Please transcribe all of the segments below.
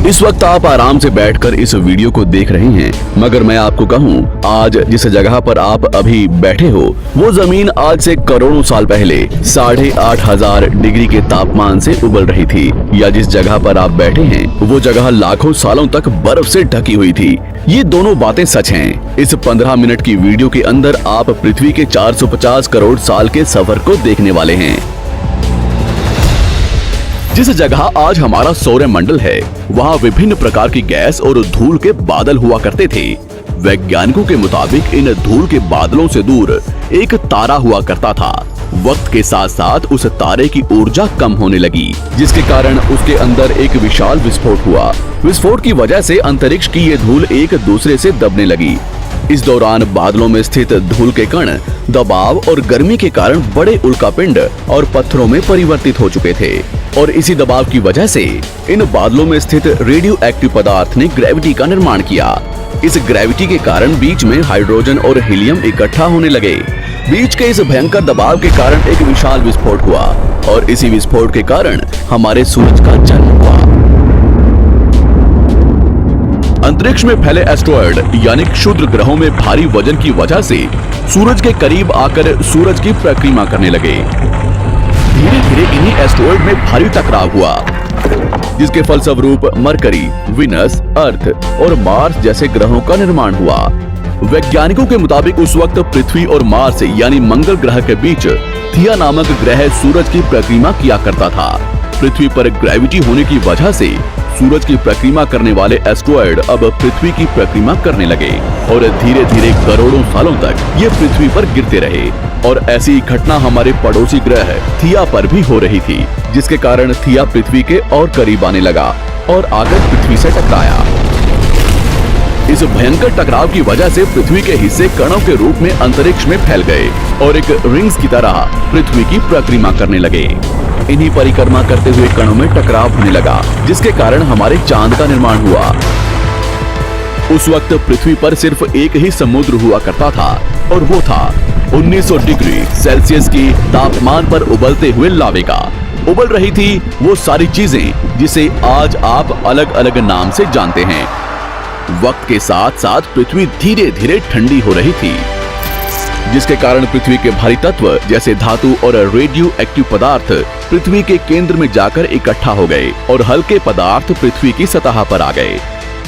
इस वक्त आप आराम से बैठकर इस वीडियो को देख रहे हैं, मगर मैं आपको कहूं, आज जिस जगह पर आप अभी बैठे हो वो जमीन आज से करोड़ों साल पहले 8,500 डिग्री के तापमान से उबल रही थी, या जिस जगह पर आप बैठे हैं वो जगह लाखों सालों तक बर्फ से ढकी हुई थी। ये दोनों बातें सच हैं। इस 15 मिनट की वीडियो के अंदर आप पृथ्वी के 450 करोड़ साल के सफर को देखने वाले हैं। जिस जगह आज हमारा सौरमंडल है, वहाँ विभिन्न प्रकार की गैस और धूल के बादल हुआ करते थे। वैज्ञानिकों के मुताबिक इन धूल के बादलों से दूर एक तारा हुआ करता था। वक्त के साथ साथ उस तारे की ऊर्जा कम होने लगी, जिसके कारण उसके अंदर एक विशाल विस्फोट हुआ। विस्फोट की वजह से अंतरिक्ष की ये धूल एक दूसरे से दबने लगी। इस दौरान बादलों में स्थित धूल के कण दबाव और गर्मी के कारण बड़े उल्कापिंड और पत्थरों में परिवर्तित हो चुके थे, और इसी दबाव की वजह से इन बादलों में स्थित रेडियो एक्टिव पदार्थ ने ग्रेविटी का निर्माण किया। इस ग्रेविटी के कारण बीच में हाइड्रोजन और हीलियम इकट्ठा होने लगे। बीच के इस भयंकर दबाव के कारण एक विशाल विस्फोट हुआ, और इसी विस्फोट के कारण हमारे सूरज का जन्म हुआ। अंतरिक्ष में फैले एस्ट्रॉयड यानी क्षुद्र ग्रहों में भारी वजन की वजह से सूरज के करीब आकर सूरज की परिक्रमा करने लगे। धीरे धीरे इन्हीं एस्ट्रॉयड में भारी टकराव हुआ, जिसके फलस्वरूप मरकरी, विनस, अर्थ और मार्स जैसे ग्रहों का निर्माण हुआ। वैज्ञानिकों के मुताबिक उस वक्त पृथ्वी और मार्स यानी मंगल ग्रह के बीच थिया नामक ग्रह सूरज की परिक्रमा किया करता था। पृथ्वी पर ग्रेविटी होने की वजह से सूरज की परिक्रमा करने वाले एस्ट्रॉयड अब पृथ्वी की परिक्रमा करने लगे, और धीरे धीरे करोड़ों सालों तक ये पृथ्वी पर गिरते रहे। और ऐसी घटना हमारे पड़ोसी ग्रह थिया पर भी हो रही थी, जिसके कारण थिया पृथ्वी के और करीब आने लगा और आकर पृथ्वी से टकराया। इस भयंकर टकराव की वजह से पृथ्वी के हिस्से कणों के रूप में अंतरिक्ष में फैल गए और एक रिंग्स की तरह पृथ्वी की परिक्रमा करने लगे। इन्हीं परिक्रमा करते हुए कणों में टकराव होने लगा, जिसके कारण हमारे चांद का निर्माण हुआ। उस वक्त पृथ्वी पर सिर्फ एक ही समुद्र हुआ करता था, और वो था 1900 डिग्री सेल्सियस की तापमान पर उबलते हुए लावे का। उबल रही थी वो सारी चीजें जिसे आज आप अलग अलग नाम से जानते हैं। वक्त के साथ साथ पृथ्वी धीरे धीरे ठंडी हो रही थी, जिसके कारण पृथ्वी के भारी तत्व जैसे धातु और रेडियो एक्टिव पदार्थ पृथ्वी के केंद्र में जाकर इकट्ठा हो गए, और हल्के पदार्थ पृथ्वी की सतह पर आ गए।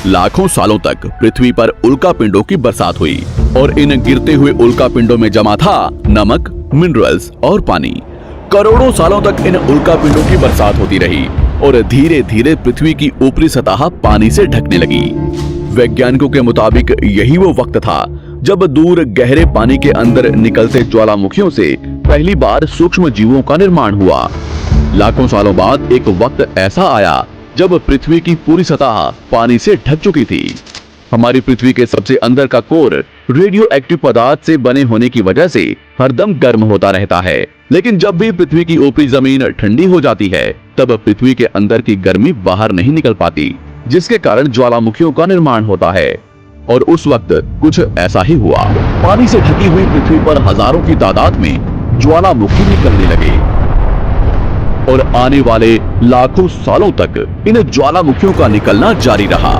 लाखों सालों तक पृथ्वी पर उल्कापिंडों की बरसात हुई, और इन गिरते हुए उल्कापिंडों में जमा था नमक, मिनरल्स और पानी। करोड़ों सालों तक इन उल्कापिंडों की बरसात होती रही, और धीरे धीरे पृथ्वी की ऊपरी सतह पानी से ढकने लगी। वैज्ञानिकों के मुताबिक यही वो वक्त था जब दूर गहरे पानी के अंदर निकलते ज्वालामुखियों से पहली बार सूक्ष्म जीवों का निर्माण हुआ। लाखों सालों बाद एक वक्त ऐसा आया जब पृथ्वी की पूरी सतह पानी से ढक चुकी थी। हमारी पृथ्वी के सबसे अंदर का कोर रेडियो एक्टिव पदार्थ से बने होने की वजह से हरदम गर्म होता रहता है, लेकिन जब भी पृथ्वी की ऊपरी जमीन ठंडी हो जाती है, तब पृथ्वी के अंदर की गर्मी बाहर नहीं निकल पाती, जिसके कारण ज्वालामुखियों का निर्माण होता है। और उस वक्त कुछ ऐसा ही हुआ। पानी से ढकी हुई पृथ्वी पर हजारों की तादाद में ज्वालामुखी निकलने लगे, और आने वाले लाखों सालों तक इन ज्वालामुखियों का निकलना जारी रहा,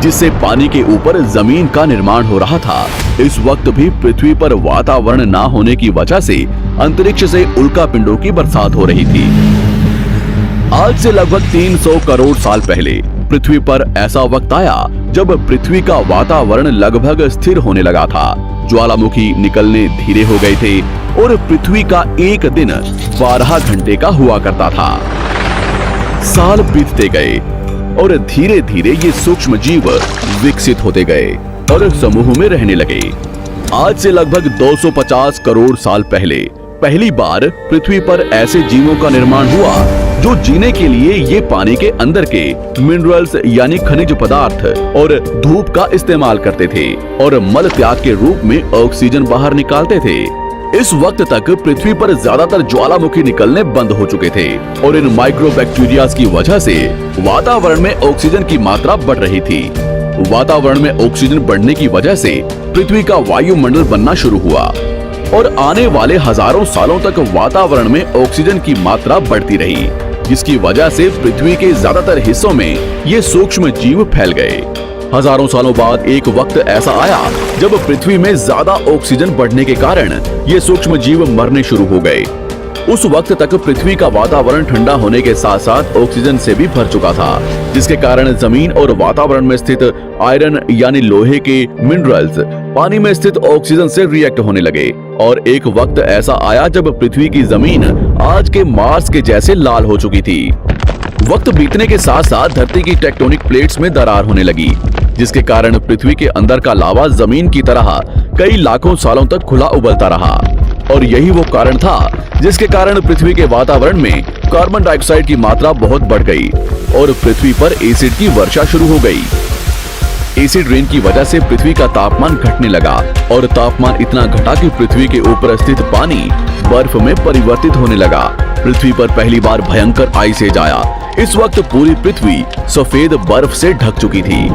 जिससे पानी के ऊपर जमीन का निर्माण हो रहा था। इस वक्त भी पृथ्वी पर वातावरण ना होने की वजह से अंतरिक्ष से उल्कापिंडों की बरसात हो रही थी। आज से लगभग 300 करोड़ साल पहले पृथ्वी पर ऐसा वक्त आया जब पृथ्वी का वातावरण लगभग स्थिर होने लगा था। ज्वालामुखी निकलने धीरे हो गए थे, और पृथ्वी का एक दिन 12 घंटे का हुआ करता था। साल बीतते गए, और धीरे धीरे ये सूक्ष्म जीव विकसित होते गए और समूह में रहने लगे। आज से लगभग 250 करोड़ साल पहले पहली बार पृथ्वी पर ऐसे जीवों का निर्माण हुआ जो जीने के लिए ये पानी के अंदर के मिनरल्स यानी खनिज पदार्थ और धूप का इस्तेमाल करते थे, और मल त्याग के रूप में ऑक्सीजन बाहर निकालते थे। इस वक्त तक पृथ्वी पर ज्यादातर ज्वालामुखी निकलने बंद हो चुके थे, और इन माइक्रोबैक्टीरिया की वजह से वातावरण में ऑक्सीजन की मात्रा बढ़ रही थी। वातावरण में ऑक्सीजन बढ़ने की वजह से पृथ्वी का वायुमंडल बनना शुरू हुआ, और आने वाले हजारों सालों तक वातावरण में ऑक्सीजन की मात्रा बढ़ती रही। जिसकी वजह से पृथ्वी के ज्यादातर हिस्सों में ये सूक्ष्म जीव फैल गए। हजारों सालों बाद एक वक्त ऐसा आया जब पृथ्वी में ज्यादा ऑक्सीजन बढ़ने के कारण ये सूक्ष्म जीव मरने शुरू हो गए। उस वक्त तक पृथ्वी का वातावरण ठंडा होने के साथ साथ ऑक्सीजन से भी भर चुका था, जिसके कारण जमीन और वातावरण में स्थित आयरन यानी लोहे के मिनरल्स पानी में स्थित ऑक्सीजन से रिएक्ट होने लगे। और एक वक्त ऐसा आया जब पृथ्वी की जमीन आज के मार्स के जैसे लाल हो चुकी थी। वक्त बीतने के साथ साथ धरती की टेक्टोनिक प्लेट्स में दरार होने लगी, जिसके कारण पृथ्वी के अंदर का लावा जमीन की तरह कई लाखों सालों तक खुला उबलता रहा। और यही वो कारण था जिसके कारण पृथ्वी के वातावरण में कार्बन डाइऑक्साइड की मात्रा बहुत बढ़ गई और पृथ्वी पर एसिड की वर्षा शुरू हो गई। एसिड रेन की वजह से पृथ्वी का तापमान घटने लगा और तापमान इतना घटा कि पृथ्वी के ऊपर स्थित पानी बर्फ में परिवर्तित होने लगा। पृथ्वी पर पहली बार भयंकर आइस एज आया। इस वक्त पूरी पृथ्वी सफेद बर्फ से ढक चुकी थी।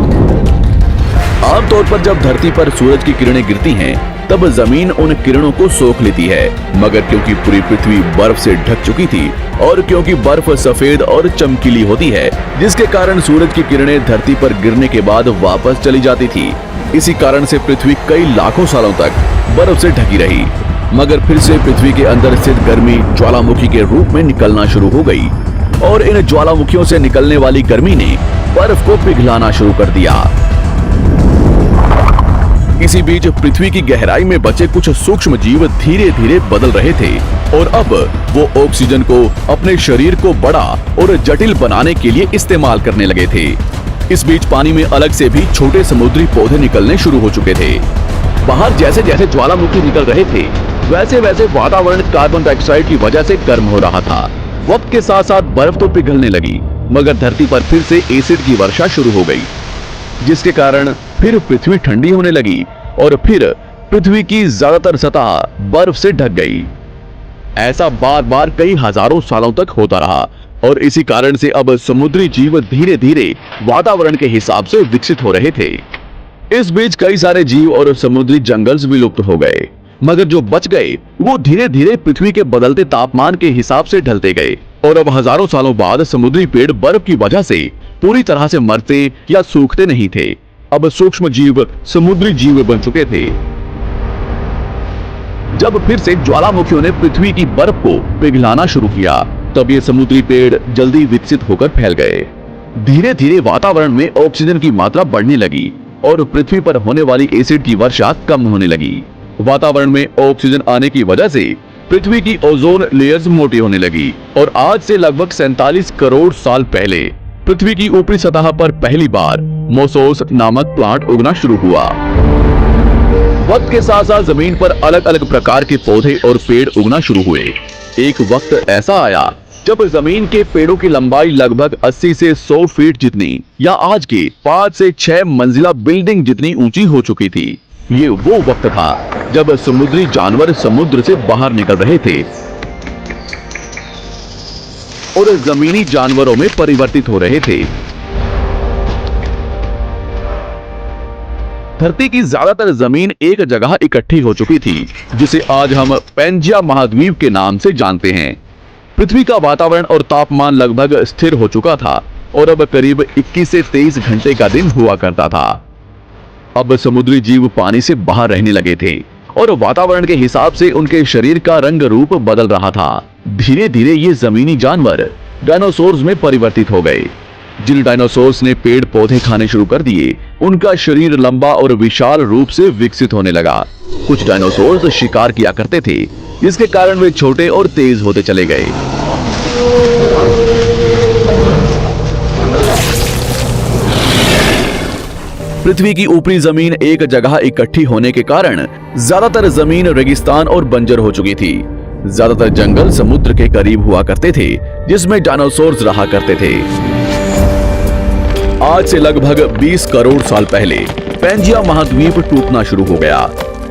आमतौर पर जब धरती पर सूरज की किरणें गिरती हैं, तब जमीन उन किरणों को सोख लेती है, मगर क्योंकि पूरी पृथ्वी बर्फ से ढक चुकी थी और क्योंकि बर्फ सफेद और चमकीली होती है, जिसके कारण सूरज की किरणें धरती पर गिरने के बाद वापस चली जाती थी। इसी कारण से पृथ्वी कई लाखों सालों तक बर्फ से ढकी रही, मगर फिर से पृथ्वी के अंदर स्थित गर्मी ज्वालामुखी के रूप में निकलना शुरू हो गई और इन ज्वालामुखियों से निकलने वाली गर्मी ने बर्फ को पिघलाना शुरू कर दिया। इसी बीच पृथ्वी की गहराई में बचे कुछ सूक्ष्म जीव धीरे धीरे बदल रहे थे और अब वो ऑक्सीजन को अपने शरीर को बड़ा और जटिल बनाने के लिए इस्तेमाल करने लगे थे। इस बीच पानी में अलग से भी छोटे समुद्री पौधे निकलने शुरू हो चुके थे। बाहर जैसे जैसे ज्वालामुखी निकल रहे थे, वैसे वैसे वातावरण कार्बन डाइऑक्साइड की वजह से गर्म हो रहा था। वक्त के साथ साथ बर्फ तो पिघलने लगी, मगर धरती पर फिर से एसिड की वर्षा शुरू हो गई, जिसके कारण फिर पृथ्वी ठंडी होने लगी और फिर पृथ्वी की ज्यादातर सतह बर्फ से ढक गई। ऐसा बार बार कई हजारों सालों तक होता रहा और इसी कारण से अब समुद्री जीव धीरे धीरे वातावरण के हिसाब से विकसित हो रहे थे। इस बीच कई सारे जीव और समुद्री जंगल्स विलुप्त हो गए, मगर जो बच गए वो धीरे धीरे पृथ्वी के बदलते तापमान के हिसाब से ढलते गए और अब हजारों सालों बाद समुद्री पेड़ बर्फ की वजह से पूरी तरह से मरते या सूखते नहीं थे। अब सूक्ष्म जीव समुद्री जीव बन चुके थे। जब फिर से ज्वालामुखियों ने पृथ्वी की बर्फ को पिघलाना शुरू किया, तब ये समुद्री पेड़ जल्दी विकसित होकर फैल गए। धीरे धीरे वातावरण में ऑक्सीजन की मात्रा बढ़ने लगी और पृथ्वी पर होने वाली एसिड की वर्षा कम होने लगी। वातावरण में ऑक्सीजन आने की वजह से पृथ्वी की ओजोन लेयर्स मोटी होने लगी और आज से लगभग 47 करोड़ साल पहले पृथ्वी की ऊपरी सतह पर पहली बार मोसोस नामक प्लांट उगना शुरू हुआ। वक्त के साथ साथ जमीन पर अलग अलग प्रकार के पौधे और पेड़ उगना शुरू हुए। एक वक्त ऐसा आया जब जमीन के पेड़ों की लंबाई लगभग 80 से 100 फीट जितनी या आज के 5 से 6 मंजिला बिल्डिंग जितनी ऊंची हो चुकी थी। ये वो वक्त था जब समुद्री जानवर समुद्र से बाहर निकल रहे थे और जमीनी जानवरों में परिवर्तित हो रहे थे। धरती की ज्यादातर जमीन एक जगह इकट्ठी हो चुकी थी, जिसे आज हम पैंजिया महाद्वीप के नाम से जानते हैं। पृथ्वी का वातावरण और तापमान लगभग स्थिर हो चुका था और अब करीब 21 से 23 घंटे का दिन हुआ करता था। अब समुद्री जीव पानी से बाहर रहने लगे थे और वातावरण के हिसाब से उनके शरीर का रंग रूप बदल रहा था। धीरे धीरे ये जमीनी जानवर डायनासोर्स में परिवर्तित हो गए। जिन डायनासोर्स ने पेड़ पौधे खाने शुरू कर दिए, उनका शरीर लंबा और विशाल रूप से विकसित होने लगा। कुछ डायनासोर्स शिकार किया करते थे, जिसके कारण वे छोटे और तेज होते चले गए। पृथ्वी की ऊपरी जमीन एक जगह इकट्ठी होने के कारण ज्यादातर जमीन रेगिस्तान और बंजर हो चुकी थी। ज्यादातर जंगल समुद्र के करीब हुआ करते थे, जिसमें डायनासोर्स रहा करते थे। आज से लगभग 20 करोड़ साल पहले पैंजिया महाद्वीप टूटना शुरू हो गया।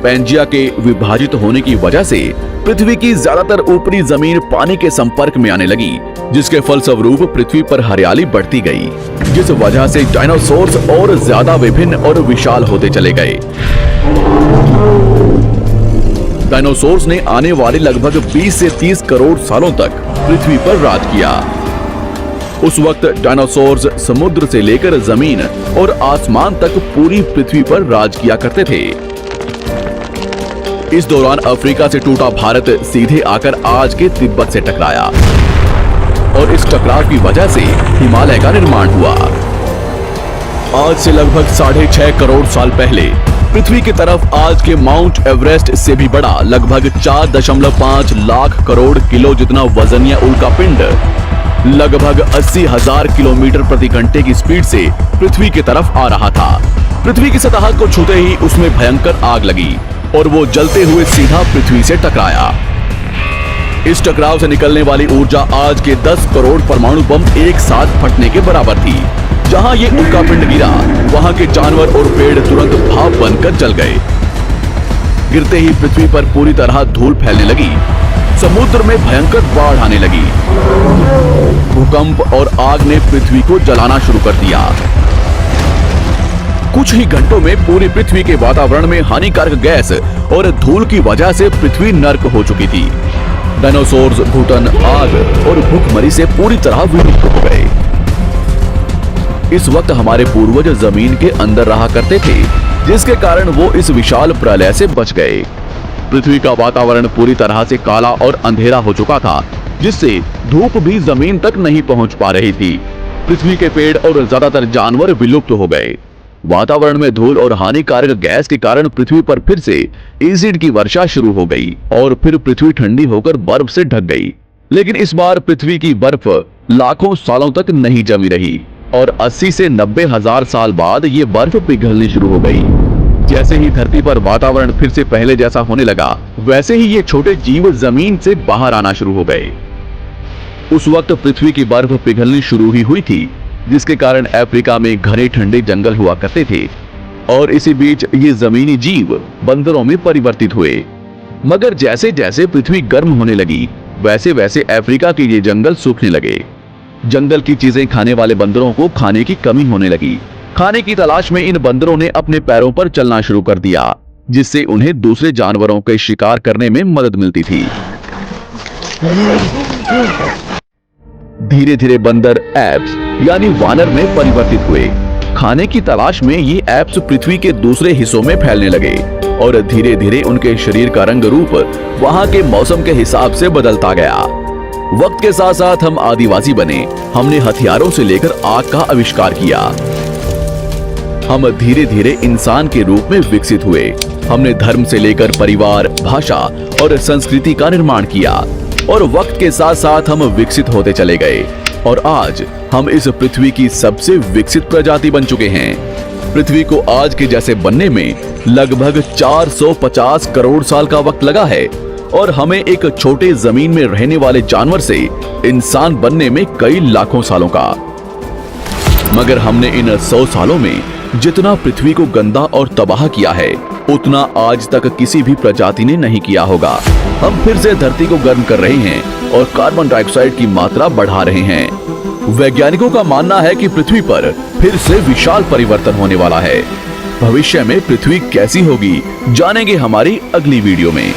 पैंजिया के विभाजित होने की वजह से पृथ्वी की ज्यादातर ऊपरी जमीन पानी के संपर्क में आने लगी, जिसके फलस्वरूप पृथ्वी पर हरियाली बढ़ती गई, जिस वजह से डायनासोर्स और ज्यादा विभिन्न और विशाल होते चले गए। डायनासोर्स ने आने वाले लगभग 20 से 30 करोड़ सालों तक पृथ्वी पर राज किया। उस वक्त डायनासोर्स समुद्र से लेकर जमीन और आसमान तक पूरी पृथ्वी पर राज किया करते थे। इस दौरान अफ्रीका से टूटा भारत सीधे आकर आज के तिब्बत से टकराया और इस टकराव की वजह से हिमालय का निर्माण हुआ। आज से लगभग 6.5 करोड़ साल पहले पृथ्वी की तरफ आज के माउंट एवरेस्ट से भी बड़ा लगभग 4.5 लाख करोड़ किलो जितना वजनीय उल्कापिंड लगभग 80,000 किलोमीटर प्रति घंटे की स्पीड से पृथ्वी की तरफ आ रहा था। पृथ्वी की सतह को छूते ही उसमें भयंकर आग लगी और वो जलते हुए सीधा पृथ्वी से टकराया। इस टकराव से निकलने वाली ऊर्जा आज के 10 करोड़ परमाणु बम एक साथ फटने के बराबर थी। जहां ये उल्कापिंड गिरा, वहां के जानवर और पेड़ तुरंत भाप बनकर जल गए। गिरते ही पृथ्वी पर पूरी तरह धूल फैलने लगी। समुद्र में भयंकर बाढ़ आने लगी। भूकंप और आग ने पृथ्वी को जलाना शुरू कर दिया। कुछ ही घंटों में पूरी पृथ्वी के वातावरण में हानिकारक गैस और धूल की वजह से पृथ्वी नर्क हो चुकी थी। डायनासोर्स, घुटन, आग और भूखमरी से पूरी तरह विलुप्त हो गए। इस वक्त हमारे पूर्वज जमीन के अंदर रहा करते थे, जिसके कारण वो इस विशाल प्रलय से बच गए। पृथ्वी का वातावरण पूरी तरह से काला और अंधेरा हो चुका था, जिससे धूप भी जमीन तक नहीं पहुंच पा रही थी। पृथ्वी के पेड़ और ज्यादातर जानवर विलुप्त हो गए। वातावरण में धूल और हानिकारक गैस के कारण पृथ्वी पर फिर से एसिड की वर्षा शुरू हो गई और फिर पृथ्वी ठंडी होकर बर्फ से ढक गई। लेकिन इस बार पृथ्वी की बर्फ लाखों सालों तक नहीं जमी रही और 80 से 90 हजार साल बाद ये बर्फ पिघलनी शुरू हो गई। जैसे ही धरती पर वातावरण फिर से पहले जैसा होने लगा, वैसे ही ये छोटे जीव जमीन से बाहर आना शुरू हो गए। उस वक्त पृथ्वी की बर्फ पिघलनी शुरू ही हुई थी, जिसके कारण अफ्रीका में घने ठंडे जंगल हुआ करते थे और इसी बीच ये जमीनी जीव बंदरों में परिवर्तित हुए। मगर जैसे जैसे पृथ्वी गर्म होने लगी, वैसे वैसे अफ्रीका के ये जंगल सूखने लगे। जंगल की चीजें खाने वाले बंदरों को खाने की कमी होने लगी। खाने की तलाश में इन बंदरों ने अपने पैरों पर चलना शुरू कर दिया, जिससे उन्हें दूसरे जानवरों के शिकार करने में मदद मिलती थी। धीरे धीरे बंदर एप्स यानी वानर में परिवर्तित हुए। खाने की तलाश में ये एप्स पृथ्वी के दूसरे हिस्सों में फैलने लगे और धीरे धीरे उनके शरीर का रंग रूप वहां के मौसम के हिसाब से बदलता गया। वक्त के साथ साथ हम आदिवासी बने। हमने हथियारों से लेकर आग का आविष्कार किया। हम धीरे धीरे इंसान के रूप में विकसित हुए। हमने धर्म से लेकर परिवार, भाषा और संस्कृति का निर्माण किया और वक्त के साथ साथ हम विकसित होते चले गए और आज हम इस पृथ्वी की सबसे विकसित प्रजाति बन चुके हैं। पृथ्वी को आज के जैसे बनने में लगभग 450 करोड़ साल का वक्त लगा है और हमें एक छोटे जमीन में रहने वाले जानवर से इंसान बनने में कई लाखों सालों का। मगर हमने इन 100 सालों में जितना पृथ्वी को गंदा और तबाह किया है, उतना आज तक किसी भी प्रजाति ने नहीं किया होगा। हम फिर से धरती को गर्म कर रहे हैं और कार्बन डाइऑक्साइड की मात्रा बढ़ा रहे हैं। वैज्ञानिकों का मानना है कि पृथ्वी पर फिर से विशाल परिवर्तन होने वाला है। भविष्य में पृथ्वी कैसी होगी, जानेंगे हमारी अगली वीडियो में।